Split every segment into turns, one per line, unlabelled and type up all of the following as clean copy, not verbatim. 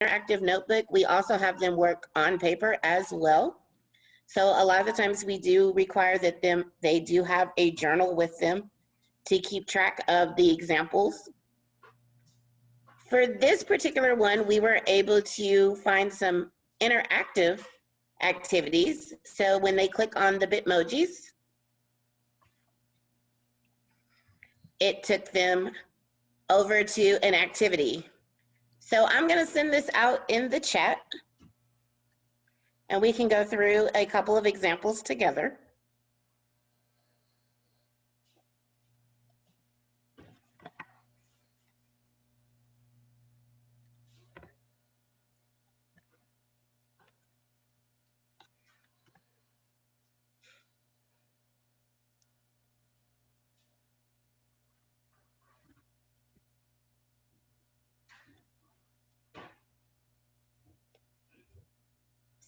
interactive notebook, we also have them work on paper as well. So a lot of the times we do require that they do have a journal with them to keep track of the examples. For this particular one, we were able to find some interactive activities. So when they click on the Bitmojis, it took them over to an activity. So I'm going to send this out in the chat, and we can go through a couple of examples together.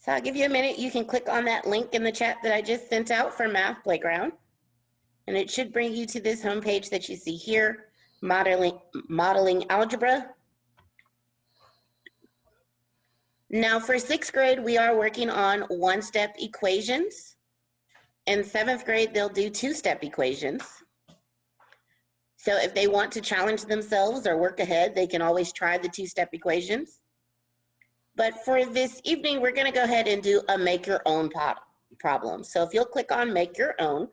So I'll give you a minute. You can click on that link in the chat that I just sent out for Math Playground. And it should bring you to this homepage that you see here, modeling algebra. Now for 6th grade, we are working on one-step equations. In 7th grade, they'll do two-step equations. So if they want to challenge themselves or work ahead, they can always try the two-step equations. But for this evening, we're going to go ahead and do a make your own problem. So if you'll click on make your own.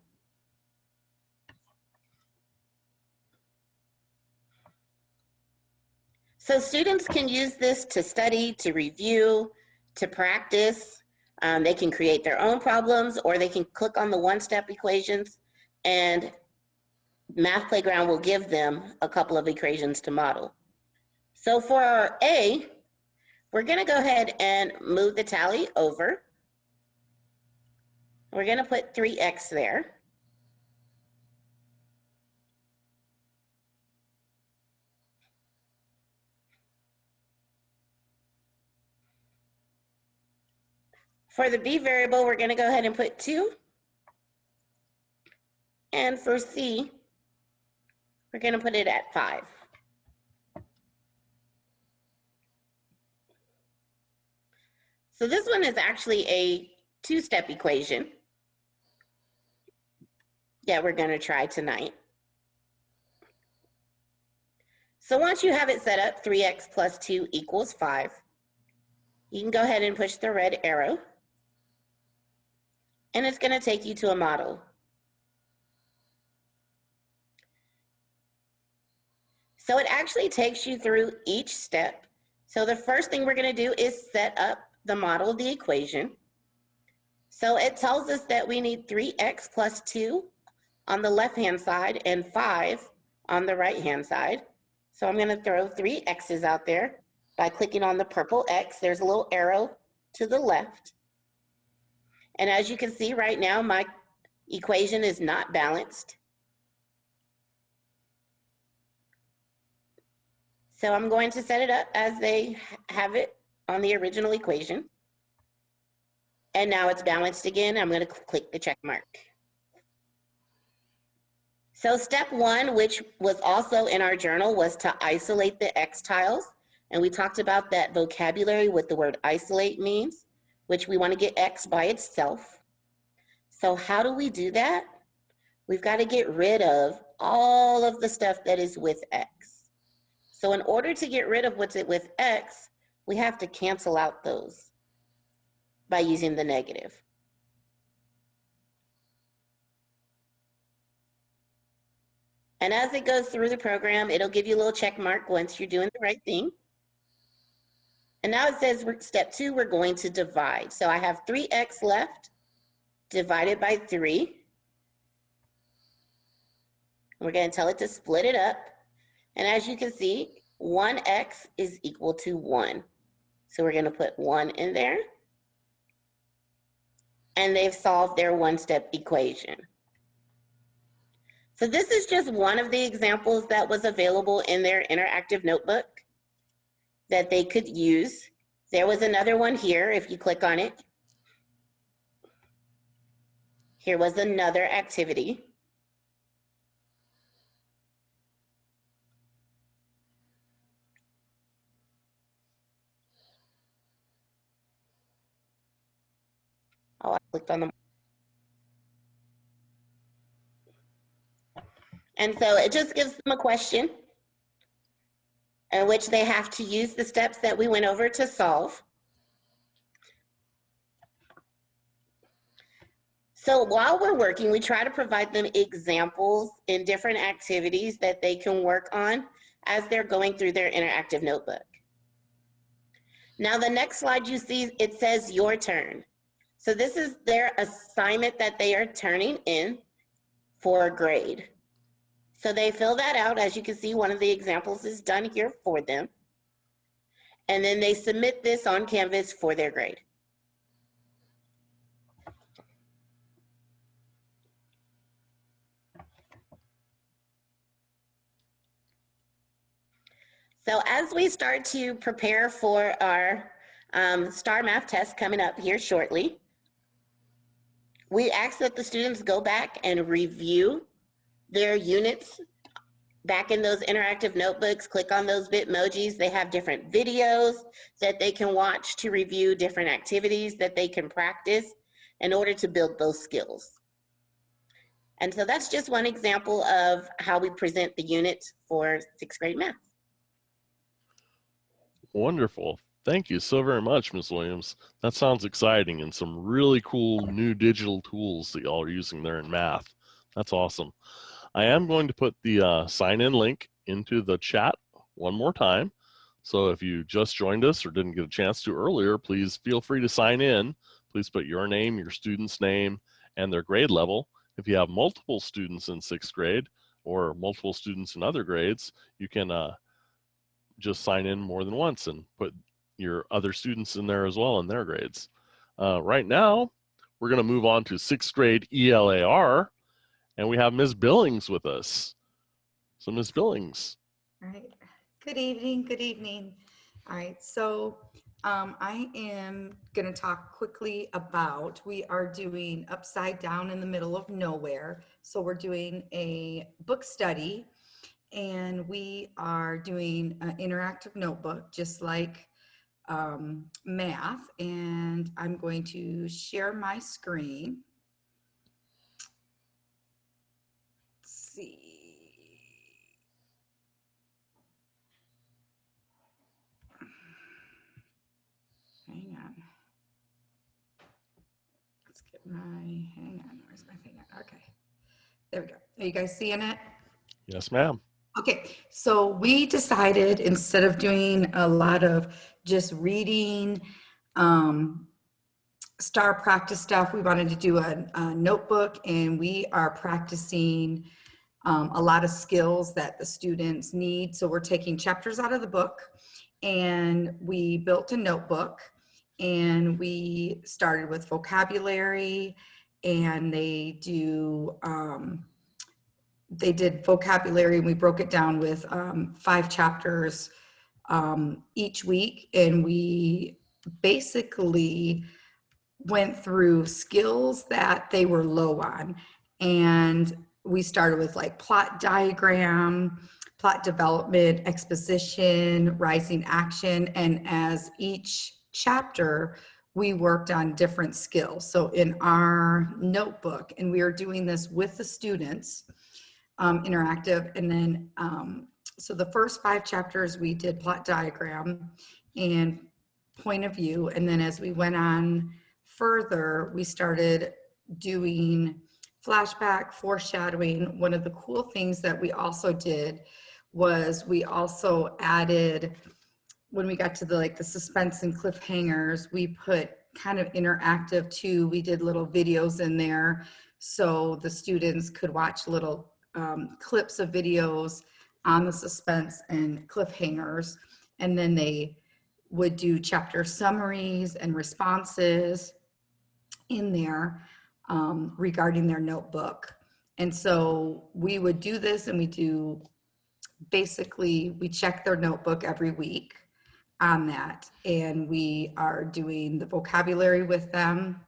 So students can use this to study, to review, to practice. They can create their own problems, or they can click on the one-step equations, and Math Playground will give them a couple of equations to model. So for our A, we're going to go ahead and move the tally over. We're going to put 3x there. For the B variable, we're going to go ahead and put 2. And for C, we're going to put it at 5. So this one is actually a two-step equation that we're going to try tonight. So once you have it set up, 3x plus 2 equals 5, you can go ahead and push the red arrow, and it's going to take you to a model. So it actually takes you through each step. So the first thing we're going to do is set up the model of the equation. So it tells us that we need 3x plus 2 on the left-hand side and 5 on the right-hand side. So I'm going to throw 3 x's out there by clicking on the purple X. There's a little arrow to the left. And as you can see right now, my equation is not balanced. So I'm going to set it up as they have it on the original equation. And now it's balanced again. I'm going to click the check mark. So step 1, which was also in our journal, was to isolate the X tiles. And we talked about that vocabulary, what the word isolate means, which we want to get X by itself. So how do we do that? We've got to get rid of all of the stuff that is with X. So in order to get rid of what's with X, we have to cancel out those by using the negative. And as it goes through the program, it'll give you a little check mark once you're doing the right thing. And now it says step 2, we're going to divide. So I have 3x left divided by 3. We're going to tell it to split it up. And as you can see, 1x is equal to 1. So we're going to put 1 in there. And they've solved their one-step equation. So this is just one of the examples that was available in their interactive notebook that they could use. There was another one here, if you click on it. Here was another activity. clicked on the, and so it just gives them a question in which they have to use the steps that we went over to solve. So while we're working, we try to provide them examples in different activities that they can work on as they're going through their interactive notebook. Now the next slide you see, it says your turn. So this is their assignment that they are turning in for a grade. So they fill that out. As you can see, one of the examples is done here for them. And then they submit this on Canvas for their grade. So as we start to prepare for our STAR math test coming up here shortly, we ask that the students go back and review their units back in those interactive notebooks. Click on those Bitmojis. They have different videos that they can watch to review different activities that they can practice in order to build those skills. And so that's just one example of how we present the units for 6th grade math.
Wonderful. Thank you so very much, Ms. Williams. That sounds exciting, and some really cool new digital tools that y'all are using there in math. That's awesome. I am going to put the sign-in link into the chat one more time. So if you just joined us or didn't get a chance to earlier, please feel free to sign in. Please put your name, your student's name, and their grade level. If you have multiple students in 6th grade or multiple students in other grades, you can just sign in more than once and put your other students in there as well in their grades. Right now, we're going to move on to 6th grade ELAR, and we have Ms. Billings with us. So Ms. Billings.
All right. Good evening. Good evening. All right. So I am going to talk quickly about, we are doing Upside Down in the Middle of Nowhere. So we're doing a book study, and we are doing an interactive notebook, just like math. And I'm going to share my screen. Let's see. Hang on. Let's get my, hang on, where's my thing at? Okay, there we go. Are you guys seeing it?
Yes, ma'am.
Okay, so we decided, instead of doing a lot of just reading STAR practice stuff, we wanted to do a notebook, and we are practicing a lot of skills that the students need. So we're taking chapters out of the book, and we built a notebook, and we started with vocabulary, and they did vocabulary, and we broke it down with 5 chapters each week. And we basically went through skills that they were low on. And we started with like plot diagram, plot development, exposition, rising action. And as each chapter, we worked on different skills. So in our notebook, and we are doing this with the students, interactive. And then, so the first 5 chapters, we did plot diagram and point of view. And then as we went on further, we started doing flashback, foreshadowing. One of the cool things that we also did was we also added, when we got to the suspense and cliffhangers, we put kind of interactive too. We did little videos in there so the students could watch little clips of videos on the suspense and cliffhangers. And then they would do chapter summaries and responses in there regarding their notebook. And so we would do this, and we check their notebook every week on that. And we are doing the vocabulary with them.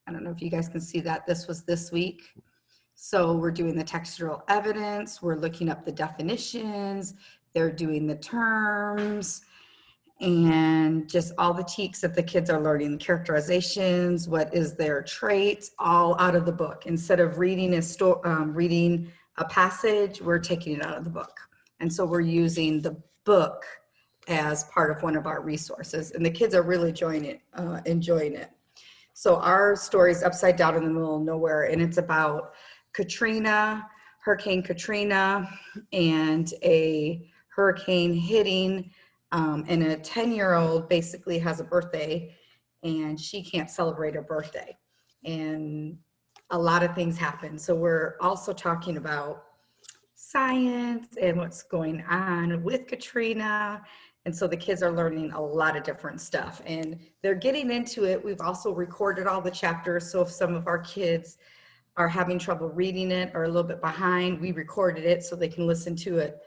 I don't know if you guys can see that. This was this week. So we're doing the textual evidence. We're looking up the definitions. They're doing the terms. and just all the teaks that the kids are learning, the characterizations, what is their traits, all out of the book. Instead of reading reading a passage, we're taking it out of the book. And so we're using the book as part of one of our resources, and the kids are really enjoying it. So our story is Upside Down in the Middle of Nowhere, and it's about Hurricane Katrina, and a hurricane hitting, and a 10-year-old basically has a birthday, and she can't celebrate her birthday. And a lot of things happen. So we're also talking about science and what's going on with Katrina. And so the kids are learning a lot of different stuff, and they're getting into it. We've also recorded all the chapters. So if some of our kids are having trouble reading it or a little bit behind, we recorded it so they can listen to it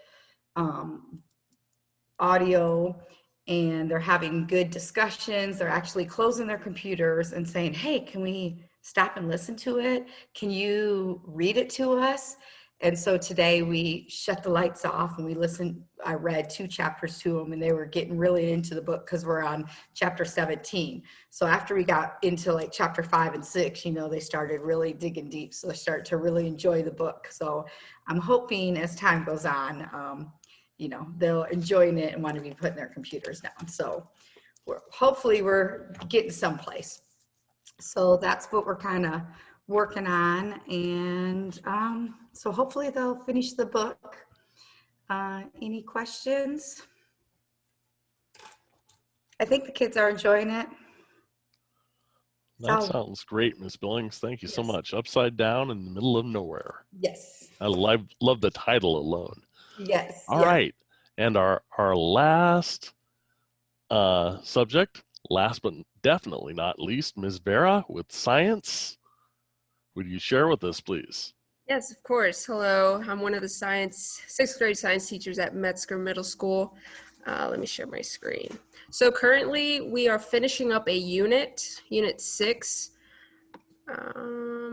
audio, and they're having good discussions. They're actually closing their computers and saying, hey, can we stop and listen to it? Can you read it to us? And so today we shut the lights off and we listened. I read 2 chapters to them, and they were getting really into the book because we're on chapter 17. So after we got into like chapter 5 and 6, they started really digging deep. So they started to really enjoy the book. So I'm hoping as time goes on, they'll enjoy it and want to be putting their computers down. So hopefully we're getting someplace. So that's what we're kind of working on. And so hopefully they'll finish the book. Any questions? I think the kids are enjoying it.
That sounds great, Miss Billings. Thank you so much. Upside Down in the Middle of Nowhere.
Yes.
I love the title alone.
Yes.
All right. And our last subject, last but definitely not least, Ms. Vera with science. Would you share with us, please?
Yes, of course. Hello, I'm one of the 6th grade science teachers at Metzger Middle School. Let me share my screen. So currently we are finishing up a unit 6.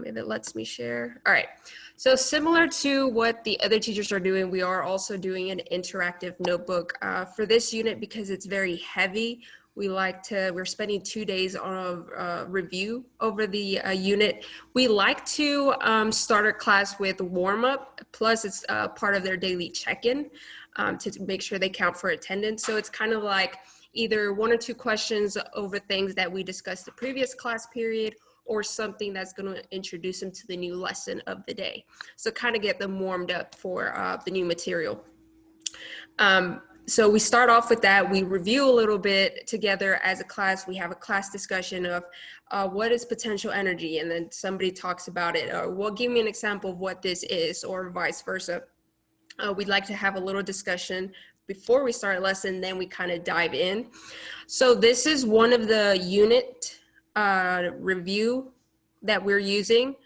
If it lets me share. All right. So similar to what the other teachers are doing, we are also doing an interactive notebook for this unit because it's very heavy. We're spending 2 days on a review over the unit. We like to start our class with warm up, plus it's part of their daily check-in to make sure they count for attendance. So it's kind of like either 1 or 2 questions over things that we discussed the previous class period, or something that's going to introduce them to the new lesson of the day. So kind of get them warmed up for the new material. So we start off with that. We review a little bit together as a class. We have a class discussion of what is potential energy, and then somebody talks about it, or well, give me an example of what this is, or vice versa. We'd like to have a little discussion before we start a lesson, then we kind of dive in. So this is one of the unit review that we're using.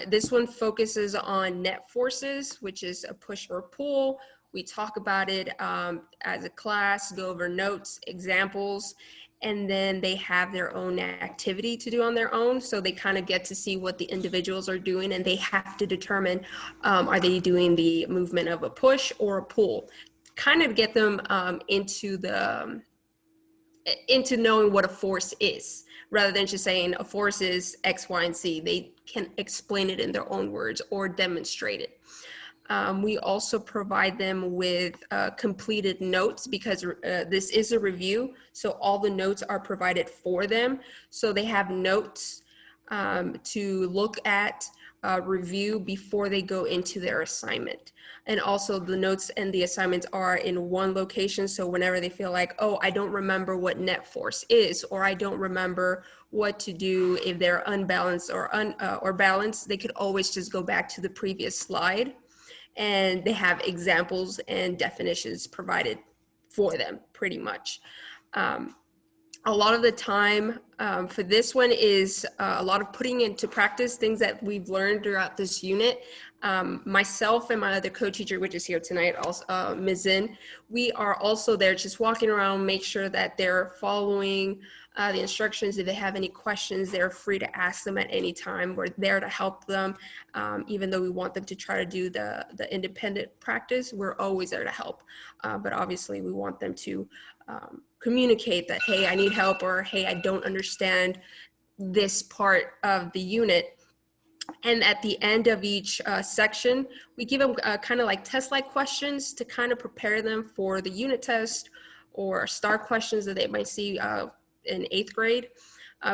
This one focuses on net forces, which is a push or a pull. We talk about it as a class, go over notes, examples, and then they have their own activity to do on their own. So they kind of get to see what the individuals are doing, and they have to determine, are they doing the movement of a push or a pull? Kind of get them into knowing what a force is, rather than just saying a force is X, Y, and Z. They can explain it in their own words or demonstrate it. We also provide them with completed notes because this is a review, so all the notes are provided for them. So they have notes to look at, review before they go into their assignment. And also the notes and the assignments are in one location, so whenever they feel like, oh, I don't remember what net force is, or I don't remember what to do if they're unbalanced or balanced, they could always just go back to the previous slide, and they have examples and definitions provided for them pretty much. A lot of the time, for this one is a lot of putting into practice things that we've learned throughout this unit. Myself and my other co-teacher, which is here tonight, also Ms. Zinn, we are also there just walking around, make sure that they're following the instructions. If they have any questions, they're free to ask them at any time. We're there to help them. Even though we want them to try to do the independent practice, we're always there to help. But obviously we want them to communicate that, hey, I need help, or hey, I don't understand this part of the unit. And at the end of each section, we give them kind of like test-like questions to kind of prepare them for the unit test or STAR questions that they might see in 8th grade.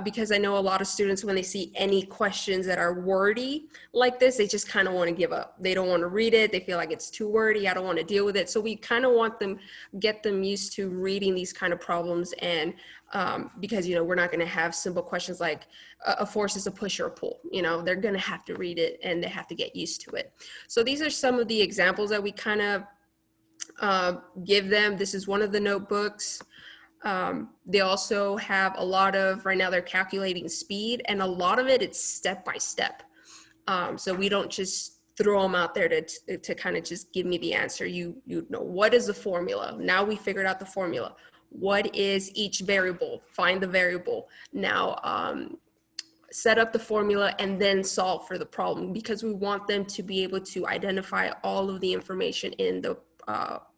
Because I know a lot of students, when they see any questions that are wordy like this, they just kind of want to give up. They don't want to read it. They feel like it's too wordy. I don't want to deal with it. So we kind of want them, get them used to reading these kind of problems. And because, we're not going to have simple questions like a force is a push or a pull. They're going to have to read it and they have to get used to it. So these are some of the examples that we kind of give them. This is one of the notebooks. They also have a lot of, right now they're calculating speed, and a lot of it's step by step. So we don't just throw them out there to kind of just give me the answer. You know, what is the formula? Now we figured out the formula. What is each variable? Find the variable. Now set up the formula and then solve for the problem, because we want them to be able to identify all of the information in the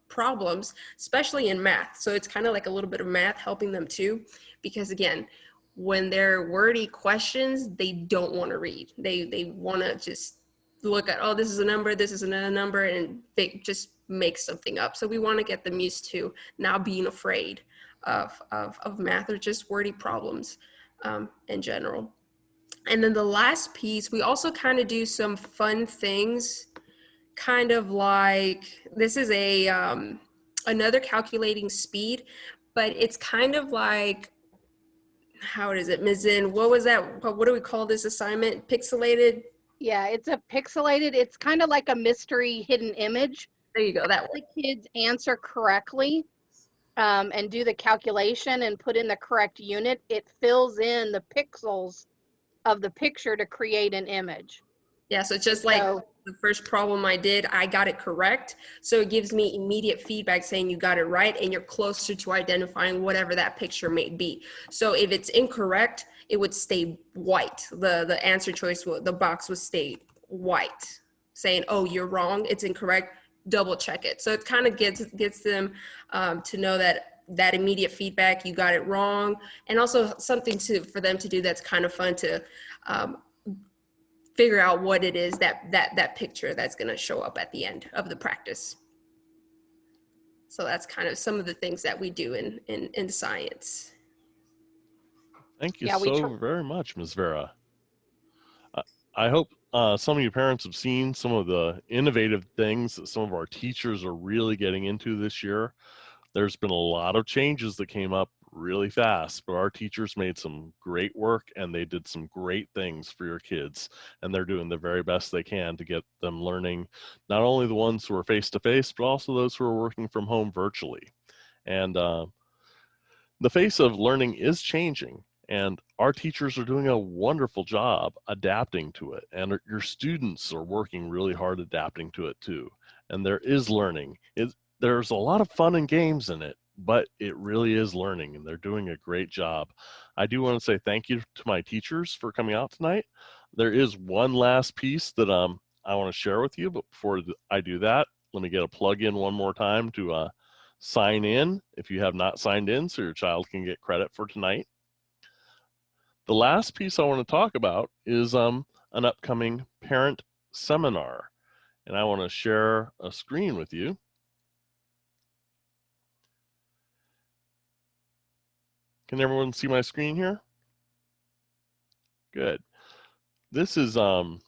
problems, especially in math. So it's kind of like a little bit of math helping them too, because again, when they're wordy questions, they don't want to read. They want to just look at, oh, this is a number, this is another number, and they just make something up. So we want to get them used to now being afraid of math or just wordy problems in general. And then the last piece, we also kind of do some fun things, kind of like, this is a another calculating speed, but it's kind of like, how is it, Ms. Zinn, what was that? What do we call this assignment? Pixelated?
Yeah, it's a pixelated, it's kind of like a mystery hidden image.
There you go, that one.
The kids answer correctly and do the calculation and put in the correct unit. It fills in the pixels of the picture to create an image.
Yeah, so it's just like the first problem I did, I got it correct. So it gives me immediate feedback saying you got it right, and you're closer to identifying whatever that picture may be. So if it's incorrect, it would stay white. The answer choice, the box would stay white, saying, oh, you're wrong, it's incorrect, double check it. So it kind of gets them to know that immediate feedback, you got it wrong, and also something for them to do that's kind of fun to figure out what it is that picture that's going to show up at the end of the practice. So that's kind of some of the things that we do in science.
Thank you so very much, Ms. Vera. I hope some of you parents have seen some of the innovative things that some of our teachers are really getting into this year. There's been a lot of changes that came up really fast, but our teachers made some great work and they did some great things for your kids, and they're doing the very best they can to get them learning, not only the ones who are face-to-face, but also those who are working from home virtually. And the face of learning is changing, and our teachers are doing a wonderful job adapting to it, and your students are working really hard adapting to it too. And there is learning. There's a lot of fun and games in it, but it really is learning, and they're doing a great job. I do want to say thank you to my teachers for coming out tonight. There is one last piece that I want to share with you, but before I do that, let me get a plug in one more time to sign in if you have not signed in, so your child can get credit for tonight. The last piece I want to talk about is an upcoming parent seminar, and I want to share a screen with you. Can everyone see my screen here? Good. This is, I'm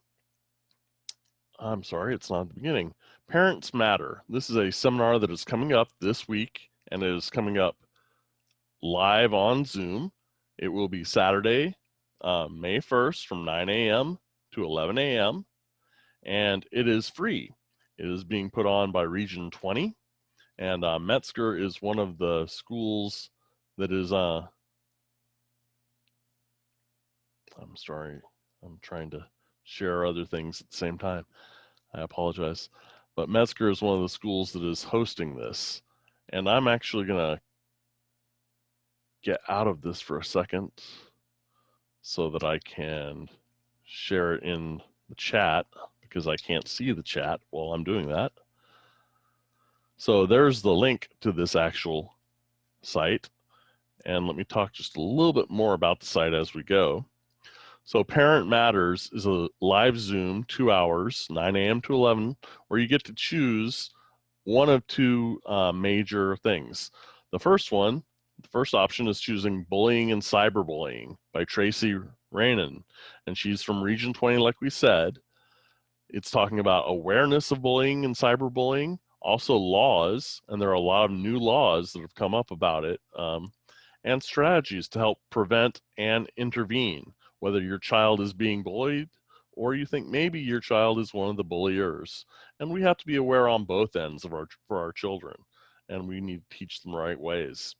sorry, it's not at the beginning. Parents Matter. This is a seminar that is coming up this week, and it is coming up live on Zoom. It will be Saturday, May 1st from 9 a.m. to 11 a.m. and it is free. It is being put on by Region 20, and Metzger is one of the schools that is I'm sorry. I'm trying to share other things at the same time. I apologize. But Metzger is one of the schools that is hosting this. And I'm actually going to get out of this for a second so that I can share it in the chat, because I can't see the chat while I'm doing that. So there's the link to this actual site. And let me talk just a little bit more about the site as we go. So Parent Matters is a live Zoom, 2 hours, 9 a.m. to 11, where you get to choose one of two major things. The first option is choosing Bullying and Cyberbullying by Tracy Rainin, and she's from Region 20, like we said. It's talking about awareness of bullying and cyberbullying, also laws, and there are a lot of new laws that have come up about it, and strategies to help prevent and intervene, whether your child is being bullied or you think maybe your child is one of the bulliers. And we have to be aware on both ends for our children, and we need to teach them the right ways.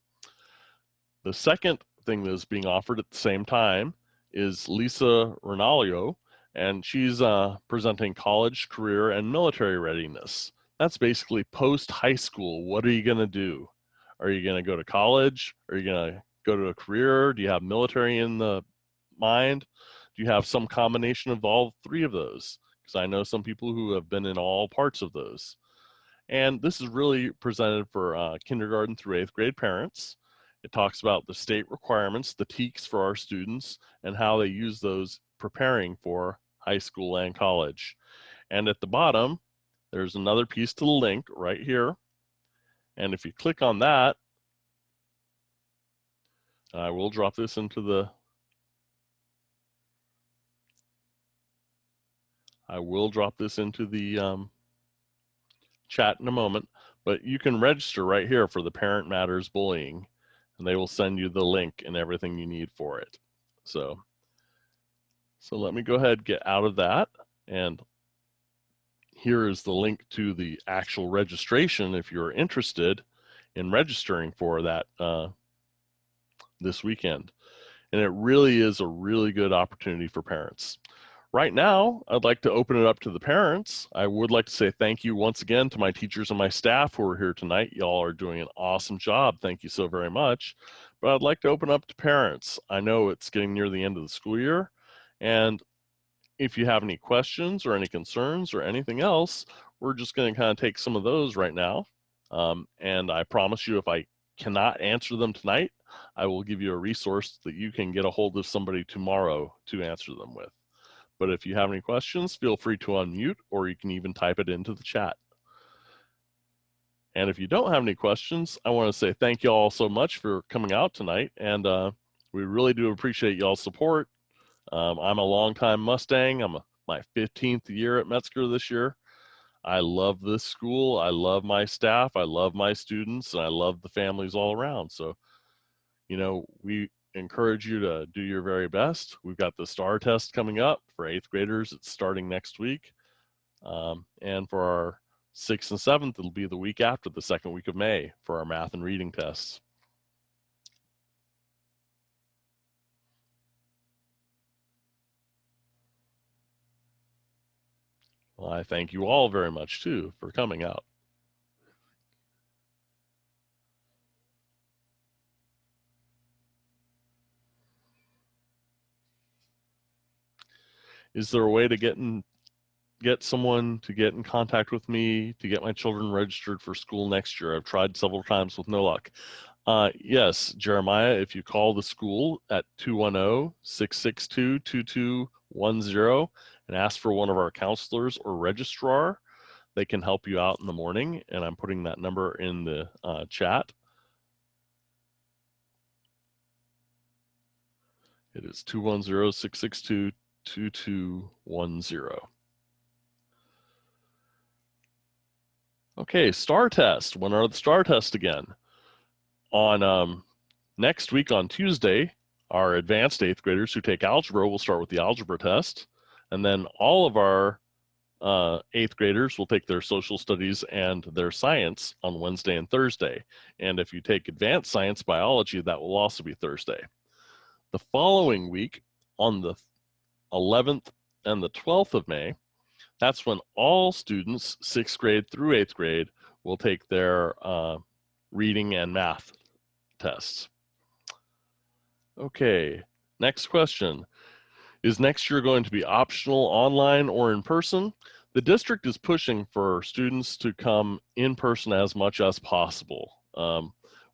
The second thing that is being offered at the same time is Lisa Rinaldo, and she's presenting college, career, and military readiness. That's basically post-high school. What are you going to do? Are you going to go to college? Are you going to go to a career? Do you have military in the mind? Do you have some combination of all three of those? Because I know some people who have been in all parts of those. And this is really presented for kindergarten through 8th grade parents. It talks about the state requirements, the TEKS for our students, and how they use those preparing for high school and college. And at the bottom, there's another piece to the link right here. And if you click on that, I will drop this into the chat in a moment, but you can register right here for the Parent Matters Bullying, and they will send you the link and everything you need for it. So let me go ahead and get out of that, and here is the link to the actual registration if you're interested in registering for that this weekend. And it really is a really good opportunity for parents. Right now, I'd like to open it up to the parents. I would like to say thank you once again to my teachers and my staff who are here tonight. Y'all are doing an awesome job. Thank you so very much. But I'd like to open up to parents. I know it's getting near the end of the school year, and if you have any questions or any concerns or anything else, we're just going to kind of take some of those right now. And I promise you, if I cannot answer them tonight, I will give you a resource that you can get a hold of somebody tomorrow to answer them with. But if you have any questions, feel free to unmute, or you can even type it into the chat. And if you don't have any questions, I want to say thank you all so much for coming out tonight. And we really do appreciate y'all's support. I'm a longtime Mustang. I'm my 15th year at Metzger this year. I love this school. I love my staff. I love my students, and I love the families all around. So, you know, we encourage you to do your very best. We've got the STAR test coming up for 8th graders. It's starting next week. And for our 6th and 7th, it'll be the week after, the second week of May, for our math and reading tests. Well, I thank you all very much, too, for coming out. Is there a way to get someone to get in contact with me to get my children registered for school next year? I've tried several times with no luck. Yes, Jeremiah, if you call the school at 210-662-2210 and ask for one of our counselors or registrar, they can help you out in the morning, and I'm putting that number in the chat. It is 210-662-2210. Okay, STAR test. When are the STAR tests again? On next week on Tuesday, our advanced 8th graders who take algebra will start with the algebra test, and then all of our 8th graders will take their social studies and their science on Wednesday and Thursday. And if you take advanced science biology, that will also be Thursday. The following week, on the 11th and the 12th of May. That's when all students, 6th grade through 8th grade, will take their reading and math tests. Okay, next question. Is next year going to be optional, online, or in person? The district is pushing for students to come in person as much as possible.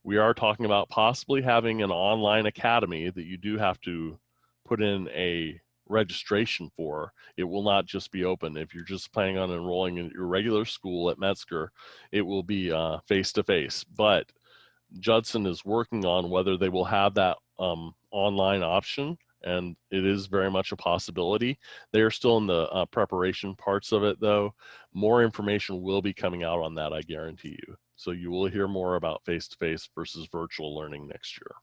We are talking about possibly having an online academy that you do have to put in a registration for. It will not just be open. If you're just planning on enrolling in your regular school at Metzger, it will be face-to-face. But Judson is working on whether they will have that online option, and it is very much a possibility. They are still in the preparation parts of it, though. More information will be coming out on that, I guarantee you. So you will hear more about face-to-face versus virtual learning next year.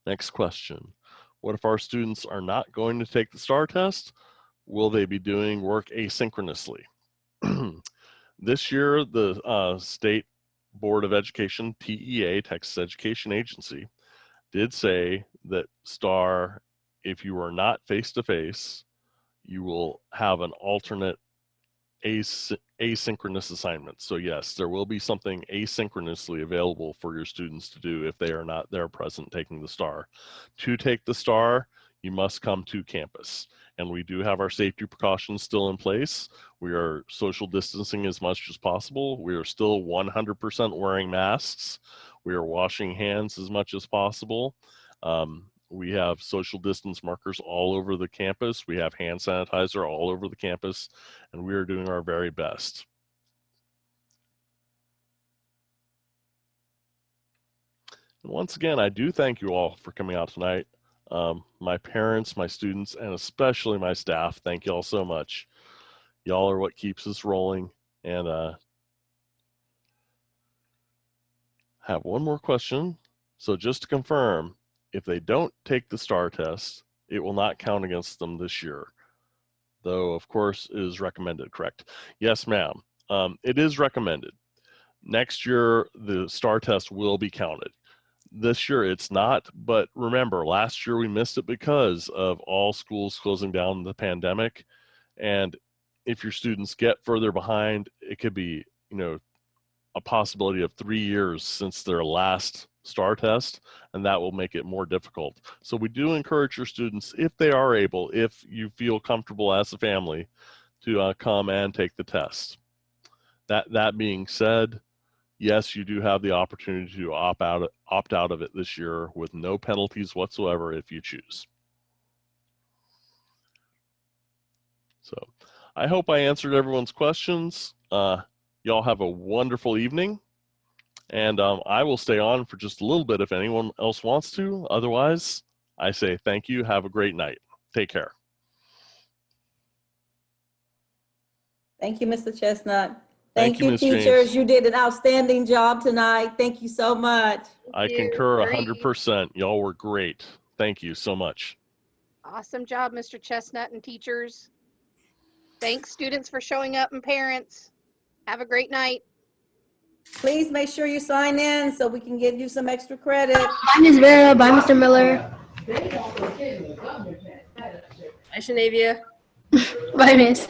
Next question. What if our students are not going to take the STAR test? Will they be doing work asynchronously? This year, the State Board of Education, TEA, Texas Education Agency, did say that STAR, if you are not face-to-face, you will have an alternate asynchronous assignment. So yes, there will be something asynchronously available for your students to do if they are not there present taking the STAR. To take the STAR, you must come to campus. And we do have our safety precautions still in place. We are social distancing as much as possible. We are still 100% wearing masks. We are washing hands as much as possible. We have social distance markers all over the campus. We have hand sanitizer all over the campus, and we are doing our very best. And once again, I do thank you all for coming out tonight. My parents, my students, and especially my staff, thank you all so much. Y'all are what keeps us rolling. And have one more question. So just to confirm, if they don't take the STAR test, it will not count against them this year. Though, of course, it is recommended, correct? Yes, ma'am. It is recommended. Next year, the STAR test will be counted. This year, it's not. But remember, last year we missed it because of all schools closing down the pandemic. And if your students get further behind, it could be, a possibility of 3 years since their last STAR test, and that will make it more difficult. So we do encourage your students, if they are able, if you feel comfortable as a family, to come and take the test. That being said, yes, you do have the opportunity to opt out of it this year with no penalties whatsoever if you choose. So I hope I answered everyone's questions. Y'all have a wonderful evening. And I will stay on for just a little bit if anyone else wants to. Otherwise, I say thank you. Have a great night. Take care.
Thank you, Mr. Chestnut.
Thank you,
you,
Ms.
teachers.
James.
You did an outstanding job tonight. Thank you so much.
I concur 100%. Y'all were great. Thank you so much.
Awesome job, Mr. Chestnut and teachers. Thanks, students, for showing up, and parents. Have a great night.
Please make sure you sign in so we can give you some extra credit.
Bye, Ms. Vera. Bye, Mr. Miller.
Bye, Shanavia.
Bye, Miss.